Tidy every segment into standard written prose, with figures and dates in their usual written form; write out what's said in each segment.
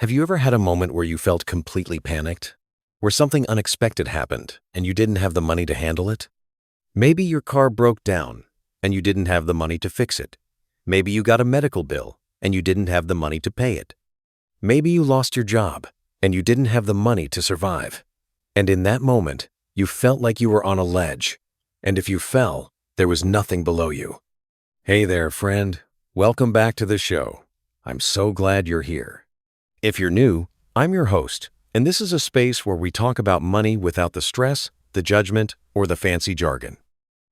Have you ever had a moment where you felt completely panicked? Where something unexpected happened and you didn't have the money to handle it? Maybe your car broke down and you didn't have the money to fix it. Maybe you got a medical bill and you didn't have the money to pay it. Maybe you lost your job and you didn't have the money to survive. And in that moment, you felt like you were on a ledge. And if you fell, there was nothing below you. Hey there, friend. Welcome back to the show. I'm so glad you're here. If you're new, I'm your host, and this is a space where we talk about money without the stress, the judgment, or the fancy jargon.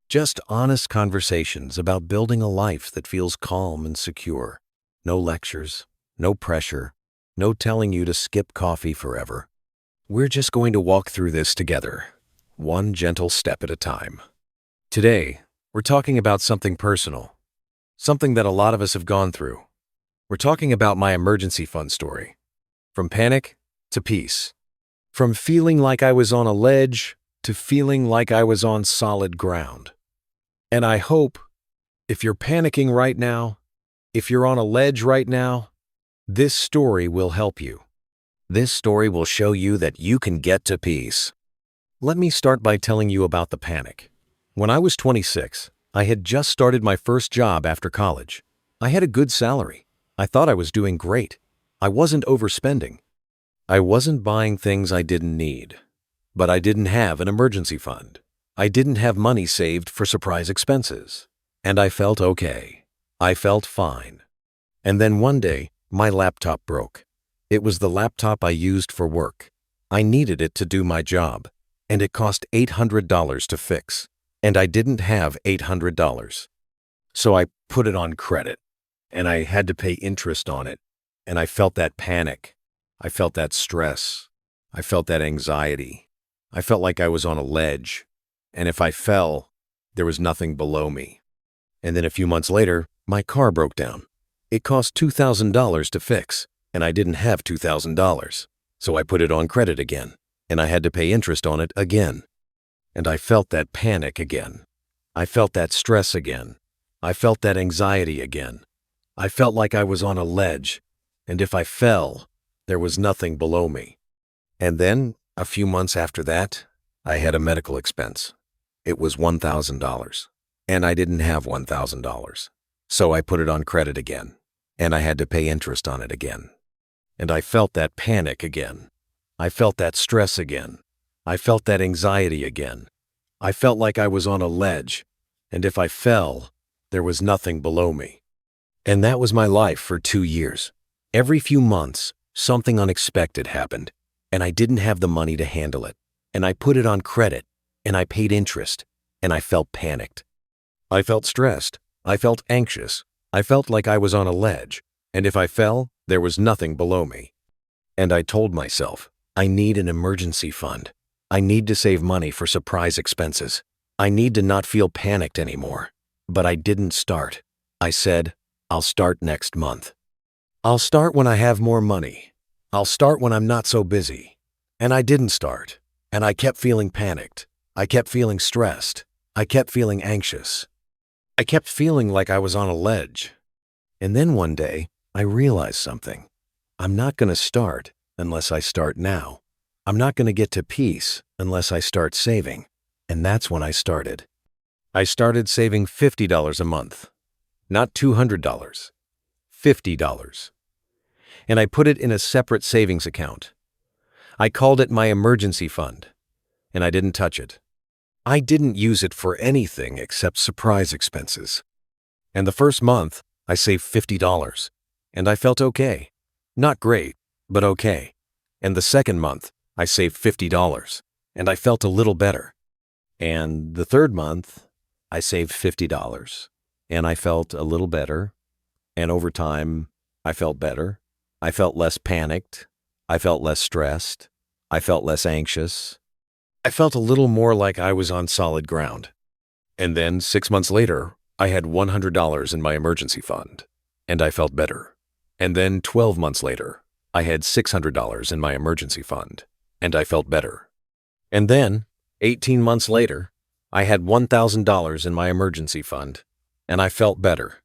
Just honest conversations about building a life that feels calm and secure. No lectures, no pressure, no telling you to skip coffee forever. We're just going to walk through this together, one gentle step at a time. Today, we're talking about something personal, something that a lot of us have gone through. We're talking about my emergency fund story. From panic to peace. From feeling like I was on a ledge to feeling like I was on solid ground. And I hope, if you're panicking right now, if you're on a ledge right now, this story will help you. This story will show you that you can get to peace. Let me start by telling you about the panic. When I was 26, I had just started my first job after college. I had a good salary. I thought I was doing great. I wasn't overspending. I wasn't buying things I didn't need. But I didn't have an emergency fund. I didn't have money saved for surprise expenses. And I felt okay. I felt fine. And then one day, my laptop broke. It was the laptop I used for work. I needed it to do my job, and it cost $800 to fix. And I didn't have $800. So I put it on credit, and I had to pay interest on it. And I felt that panic. I felt that stress. I felt that anxiety. I felt like I was on a ledge. And if I fell, there was nothing below me. And then a few months later, my car broke down. It cost $2,000 to fix, and I didn't have $2,000. So I put it on credit again, and I had to pay interest on it again. And I felt that panic again. I felt that stress again. I felt that anxiety again. I felt like I was on a ledge. And if I fell, there was nothing below me. And then, a few months after that, I had a medical expense. It was $1,000, and I didn't have $1,000. So I put it on credit again, and I had to pay interest on it again. And I felt that panic again. I felt that stress again. I felt that anxiety again. I felt like I was on a ledge, and if I fell, there was nothing below me. And that was my life for 2 years. Every few months, something unexpected happened, and I didn't have the money to handle it. And I put it on credit, and I paid interest, and I felt panicked. I felt stressed. I felt anxious. I felt like I was on a ledge, and if I fell, there was nothing below me. And I told myself, I need an emergency fund. I need to save money for surprise expenses. I need to not feel panicked anymore. But I didn't start. I said, I'll start next month. I'll start when I have more money. I'll start when I'm not so busy. And I didn't start. And I kept feeling panicked. I kept feeling stressed. I kept feeling anxious. I kept feeling like I was on a ledge. And then one day, I realized something. I'm not going to start unless I start now. I'm not going to get to peace unless I start saving. And that's when I started. I started saving $50 a month. Not $200. $50. And I put it in a separate savings account. I called it my emergency fund, and I didn't touch it. I didn't use it for anything except surprise expenses. And the first month, I saved $50, and I felt okay. Not great, but okay. And the second month, I saved $50, and I felt a little better. And the third month, I saved $50, and I felt a little better. And over time, I felt better. I felt less panicked. I felt less stressed. I felt less anxious. I felt a little more like I was on solid ground. And then 6 months later, I had $100 in my emergency fund, and I felt better. And then 12 months later, I had $600 in my emergency fund, and I felt better. And then, 18 months later, I had $1,000 in my emergency fund, and I felt better.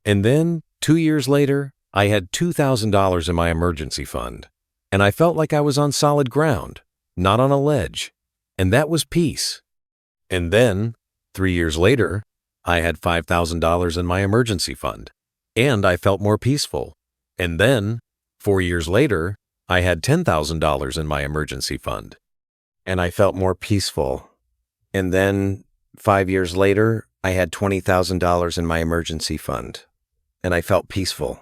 And then, 2 years later, I had $2,000 in my emergency fund, and I felt like I was on solid ground, not on a ledge, and that was peace. And then, 3 years later, I had $5,000 in my emergency fund, and I felt more peaceful. And then, 4 years later, I had $10,000 in my emergency fund, and I felt more peaceful. And then, 5 years later, I had $20,000 in my emergency fund, and I felt peaceful.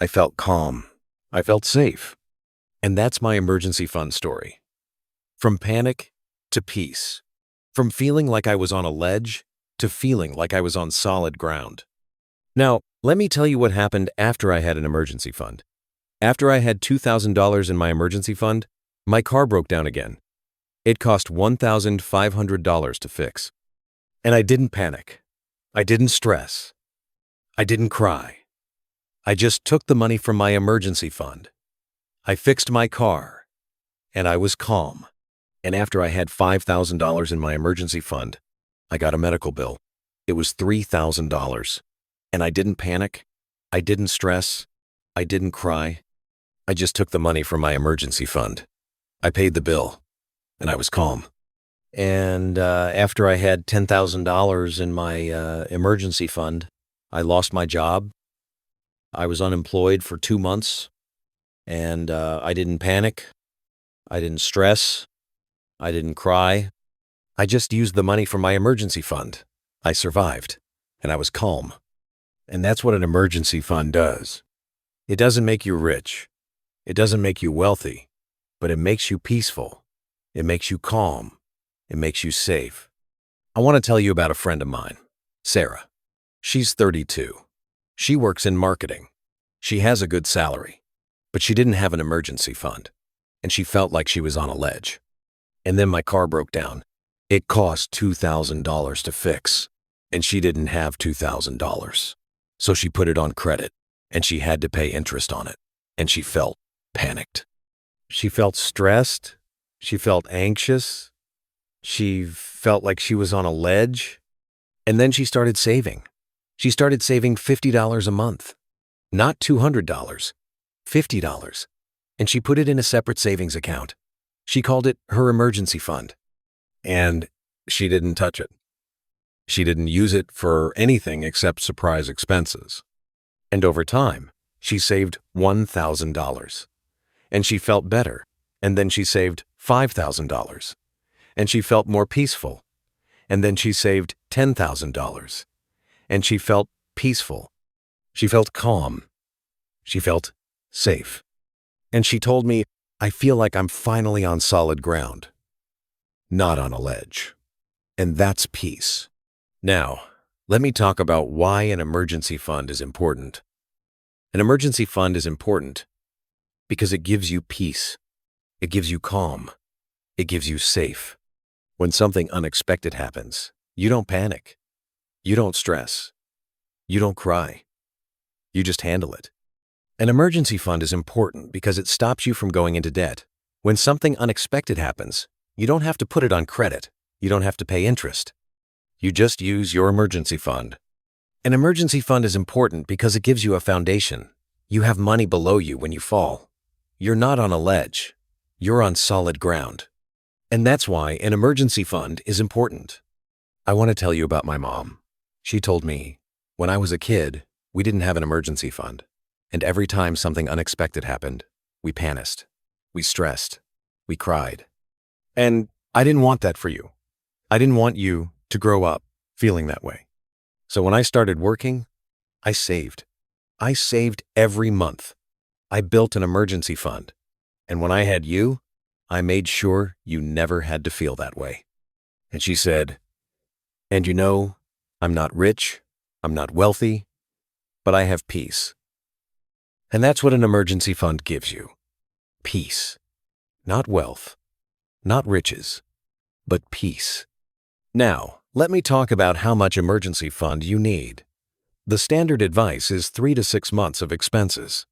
I felt calm. I felt safe. And that's my emergency fund story. From panic to peace. From feeling like I was on a ledge to feeling like I was on solid ground. Now, let me tell you what happened after I had an emergency fund. After I had $2,000 in my emergency fund, my car broke down again. It cost $1,500 to fix. And I didn't panic. I didn't stress. I didn't cry. I just took the money from my emergency fund. I fixed my car, and I was calm. And after I had $5,000 in my emergency fund, I got a medical bill. It was $3,000. And I didn't panic. I didn't stress. I didn't cry. I just took the money from my emergency fund. I paid the bill, and I was calm. And after I had $10,000 in my emergency fund, I lost my job. I was unemployed for 2 months, and I didn't panic. I didn't stress. I didn't cry. I just used the money from my emergency fund. I survived, and I was calm. And that's what an emergency fund does. It doesn't make you rich. It doesn't make you wealthy, but it makes you peaceful. It makes you calm. It makes you safe. I want to tell you about a friend of mine, Sarah. She's 32. She works in marketing. She has a good salary, but she didn't have an emergency fund, and she felt like she was on a ledge. And then my car broke down. It cost $2,000 to fix, and she didn't have $2,000. So she put it on credit, and she had to pay interest on it, and she felt panicked. She felt stressed. She felt anxious. She felt like she was on a ledge. And then she started saving. She started saving $50 a month. Not $200, $50. And she put it in a separate savings account. She called it her emergency fund. And she didn't touch it. She didn't use it for anything except surprise expenses. And over time, she saved $1,000. And she felt better. And then she saved $5,000. And she felt more peaceful. And then she saved $10,000. And she felt peaceful. She felt calm. She felt safe. And she told me, I feel like I'm finally on solid ground, not on a ledge. And that's peace. Now, let me talk about why an emergency fund is important. An emergency fund is important because it gives you peace. It gives you calm. It gives you safe. When something unexpected happens, you don't panic. You don't stress. You don't cry. You just handle it. An emergency fund is important because it stops you from going into debt. When something unexpected happens, you don't have to put it on credit. You don't have to pay interest. You just use your emergency fund. An emergency fund is important because it gives you a foundation. You have money below you when you fall. You're not on a ledge. You're on solid ground. And that's why an emergency fund is important. I want to tell you about my mom. She told me, when I was a kid, we didn't have an emergency fund. And every time something unexpected happened, we panicked. We stressed. We cried. And I didn't want that for you. I didn't want you to grow up feeling that way. So when I started working, I saved. I saved every month. I built an emergency fund. And when I had you, I made sure you never had to feel that way. And she said, and you know, I'm not rich, I'm not wealthy, but I have peace. And that's what an emergency fund gives you. Peace. Not wealth, not riches, but peace. Now, let me talk about how much emergency fund you need. The standard advice is 3 to 6 months of expenses.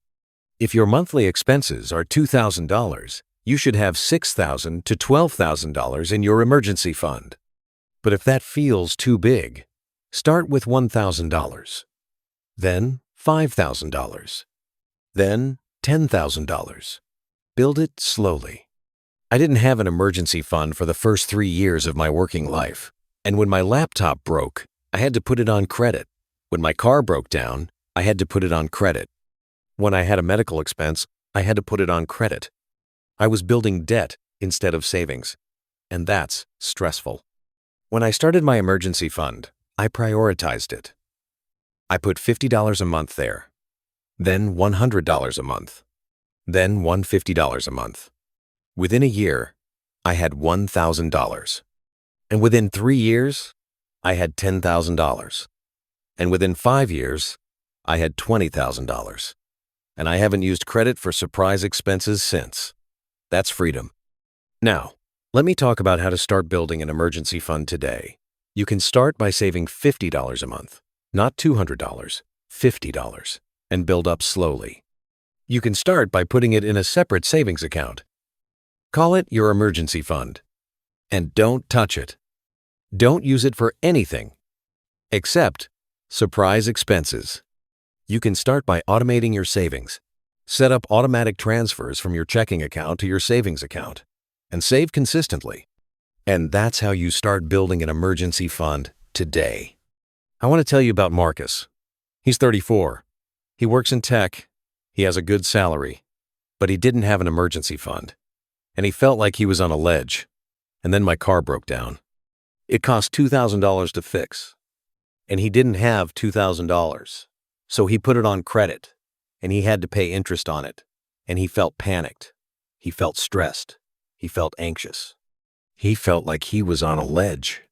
If your monthly expenses are $2,000, you should have $6,000 to $12,000 in your emergency fund. But if that feels too big, start with $1,000, then $5,000, then $10,000. Build it slowly. I didn't have an emergency fund for the first 3 years of my working life. And when my laptop broke, I had to put it on credit. When my car broke down, I had to put it on credit. When I had a medical expense, I had to put it on credit. I was building debt instead of savings, and that's stressful. When I started my emergency fund, I prioritized it. I put $50 a month there, then $100 a month, then $150 a month. Within a year, I had $1,000. And within 3 years, I had $10,000. And within 5 years, I had $20,000. And I haven't used credit for surprise expenses since. That's freedom. Now, let me talk about how to start building an emergency fund today. You can start by saving $50 a month, not $200, $50, and build up slowly. You can start by putting it in a separate savings account. Call it your emergency fund. And don't touch it. Don't use it for anything except surprise expenses. You can start by automating your savings. Set up automatic transfers from your checking account to your savings account and save consistently. And that's how you start building an emergency fund today. I want to tell you about Marcus. He's 34. He works in tech. He has a good salary, but he didn't have an emergency fund. And he felt like he was on a ledge. And then my car broke down. It cost $2,000 to fix. And he didn't have $2,000. So he put it on credit, and he had to pay interest on it. And he felt panicked. He felt stressed. He felt anxious. He felt like he was on a ledge.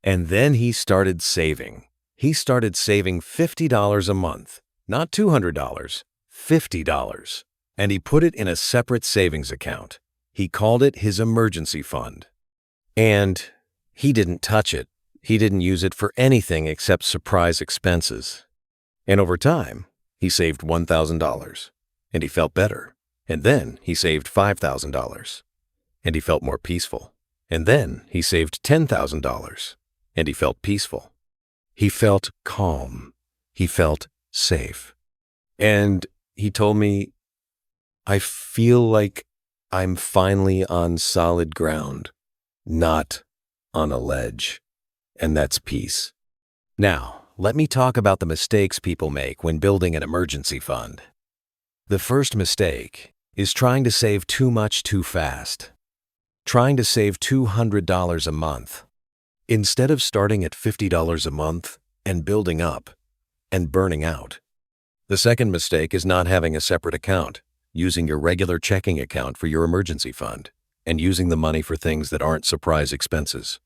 And then he started saving. He started saving $50 a month, not $200, $50. And he put it in a separate savings account. He called it his emergency fund. And he didn't touch it. He didn't use it for anything except surprise expenses. And over time, he saved $1,000. And he felt better. And then he saved $5,000. And he felt more peaceful. And then he saved $10,000. And he felt peaceful. He felt calm. He felt safe. And he told me, I feel like I'm finally on solid ground, not on a ledge. And that's peace. Now, let me talk about the mistakes people make when building an emergency fund. The first mistake is trying to save too much too fast. Trying to save $200 a month. Instead of starting at $50 a month and building up and burning out. The second mistake is not having a separate account, using your regular checking account for your emergency fund, and using the money for things that aren't surprise expenses.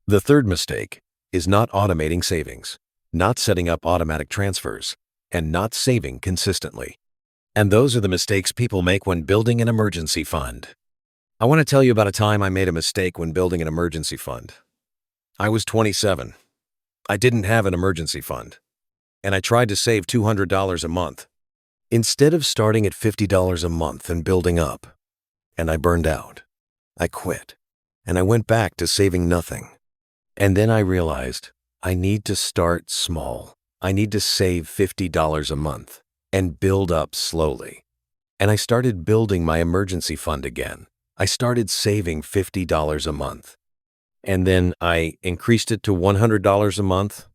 The third mistake is not automating savings, not setting up automatic transfers, and not saving consistently. And those are the mistakes people make when building an emergency fund. I want to tell you about a time I made a mistake when building an emergency fund. I was 27. I didn't have an emergency fund, and I tried to save $200 a month. Instead of starting at $50 a month and building up, and I burned out. I quit, and I went back to saving nothing. And then I realized I need to start small. I need to save $50 a month and build up slowly. And I started building my emergency fund again. I started saving $50 a month. And then I increased it to $100 a month,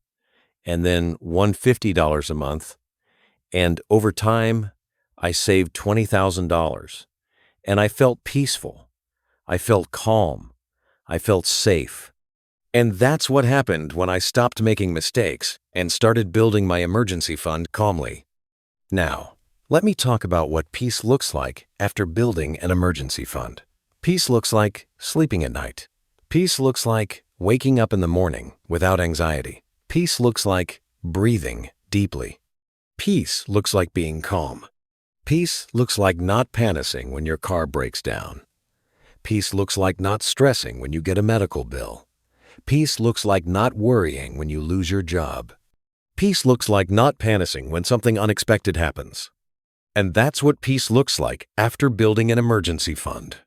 and then $150 a month. And over time, I saved $20,000. And I felt peaceful. I felt calm. I felt safe. And that's what happened when I stopped making mistakes and started building my emergency fund calmly. Now, let me talk about what peace looks like after building an emergency fund. Peace looks like sleeping at night. Peace looks like waking up in the morning without anxiety. Peace looks like breathing deeply. Peace looks like being calm. Peace looks like not panicking when your car breaks down. Peace looks like not stressing when you get a medical bill. Peace looks like not worrying when you lose your job. Peace looks like not panicking when something unexpected happens. And that's what peace looks like after building an emergency fund.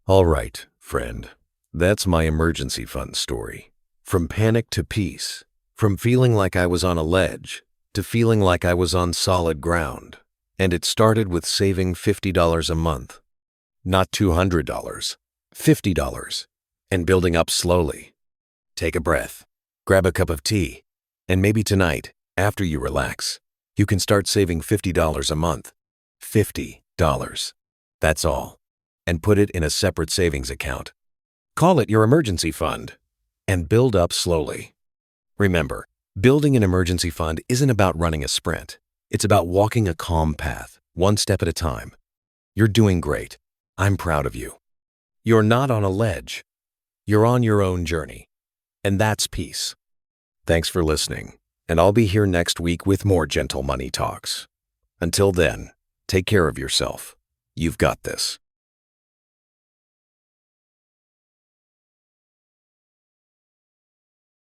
All right, friend. That's my emergency fund story. From panic to peace. From feeling like I was on a ledge to feeling like I was on solid ground. And it started with saving $50 a month. Not $200, $50, and building up slowly. Take a breath, grab a cup of tea, and maybe tonight, after you relax, you can start saving $50 a month. $50. That's all. And put it in a separate savings account. Call it your emergency fund. And build up slowly. Remember, building an emergency fund isn't about running a sprint. It's about walking a calm path, one step at a time. You're doing great. I'm proud of you. You're not on a ledge. You're on your own journey. And that's peace. Thanks for listening, and I'll be here next week with more gentle money talks. Until then, take care of yourself. You've got this.